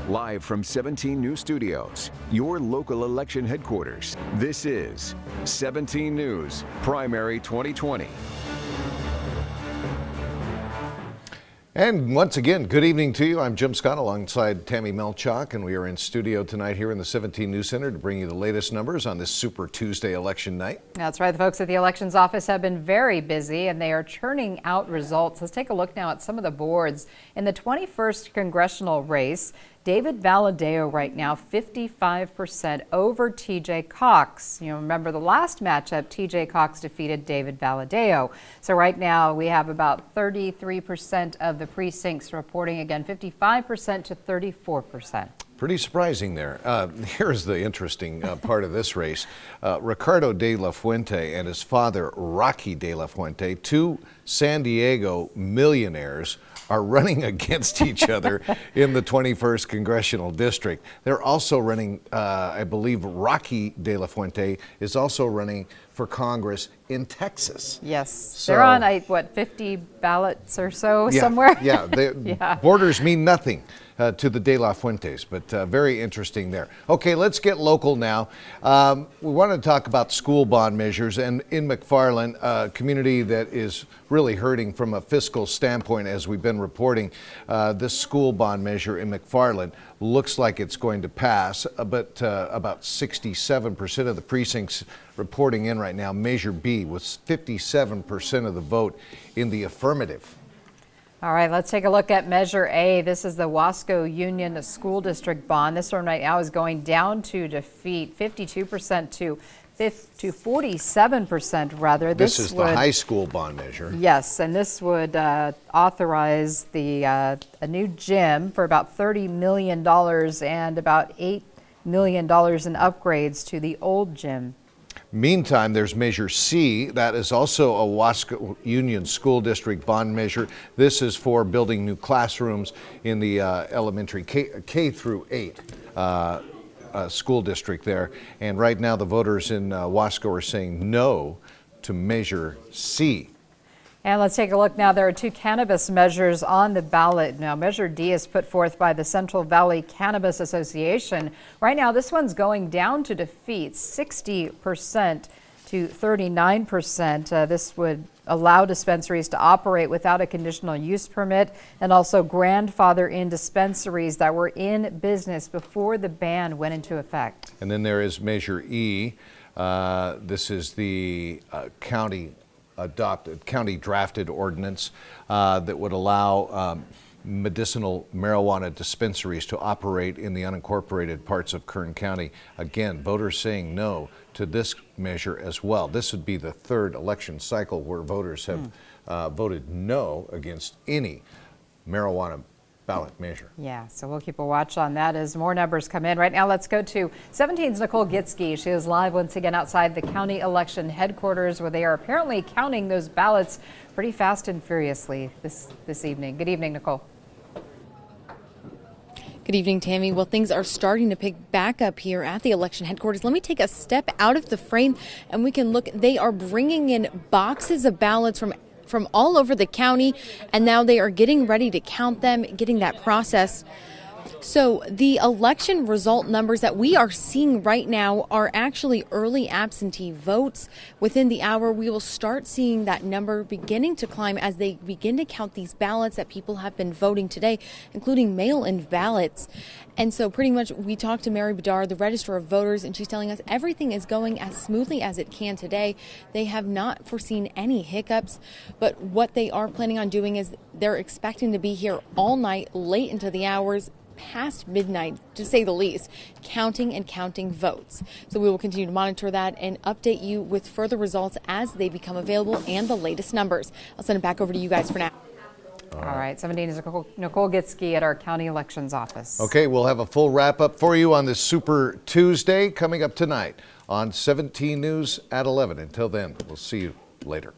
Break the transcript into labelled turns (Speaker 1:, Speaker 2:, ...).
Speaker 1: Live from 17 News Studios, your local election headquarters. This is 17 News Primary 2020.
Speaker 2: And once again, good evening to you. I'm Jim Scott alongside Tammy Melchak, and we are in studio tonight here in the 17 News Center to bring you the latest numbers on this Super Tuesday election night. That's
Speaker 3: right. The folks at the elections office have been very busy and they are churning out results. Let's take a look now at some of the boards. In the 21st congressional race, David Valadao right now 55% over TJ Cox. You know, remember the last matchup, TJ Cox defeated David Valadao. So right now we have about 33% of the precincts reporting, again, 55% to 34%.
Speaker 2: Pretty surprising there. Here's the interesting part of this race. Ricardo de la Fuente and his father, Rocky de la Fuente, two San Diego millionaires, are running against each other in the 21st Congressional District. They're also running, I believe Rocky de la Fuente is also running for Congress in Texas.
Speaker 3: Yes,
Speaker 2: so,
Speaker 3: they're on, what, 50 ballots or so somewhere?
Speaker 2: Yeah, yeah. Borders mean nothing to the De La Fuentes, but very interesting there. Okay, let's get local now. We want to talk about school bond measures, and in McFarland, a community that is really hurting from a fiscal standpoint, as we've been reporting. This school bond measure in McFarland looks like it's going to pass, but about 67% of the precincts reporting in right now, Measure B, with 57% of the vote in the affirmative.
Speaker 3: All right, let's take a look at Measure A. This is the Wasco Union School District bond. This one right now is going down to defeat, 52% to 47% rather.
Speaker 2: This is the high school bond measure.
Speaker 3: Yes, and this would authorize a new gym for about $30 million and about $8 million in upgrades to the old gym.
Speaker 2: Meantime, there's Measure C. That is also a Wasco Union School District bond measure. This is for building new classrooms in the elementary K through 8 school district there. And right now the voters in Wasco are saying no to Measure C.
Speaker 3: And let's take a look now. There are two cannabis measures on the ballot. Now, Measure D is put forth by the Central Valley Cannabis Association. Right now, this one's going down to defeat, 60% to 39%. This would allow dispensaries to operate without a conditional use permit and also grandfather in dispensaries that were in business before the ban went into effect.
Speaker 2: And then there is Measure E. This is the county drafted ordinance that would allow medicinal marijuana dispensaries to operate in the unincorporated parts of Kern County. Again, voters saying no to this measure as well. This would be the third election cycle where voters have voted no against any marijuana ballot measure.
Speaker 3: Yeah, so we'll keep a watch on that as more numbers come in. Right now, let's go to 17's Nicole Gitske. She is live once again outside the county election headquarters where they are apparently counting those ballots pretty fast and furiously this evening. Good evening, Nicole.
Speaker 4: Good evening, Tammy. Well, things are starting to pick back up here at the election headquarters. Let me take a step out of the frame and we can look. They are bringing in boxes of ballots from all over the county, and now they are getting ready to count them, getting that process. So the election result numbers that we are seeing right now are actually early absentee votes. Within the hour, we will start seeing that number beginning to climb as they begin to count these ballots that people have been voting today, including mail-in ballots. And so pretty much we talked to Mary Bedard, the Registrar of Voters, and she's telling us everything is going as smoothly as it can today. They have not foreseen any hiccups, but what they are planning on doing is they're expecting to be here all night, late into the hours, past midnight, to say the least, counting votes. So we will continue to monitor that and update you with further results as they become available and the latest numbers. I'll send it back over to you guys for now.
Speaker 3: All right, 17 is Nicole Gitske at our county elections office.
Speaker 2: Okay, we'll have a full wrap up for you on this Super Tuesday coming up tonight on 17 News at 11. Until then, we'll see you later.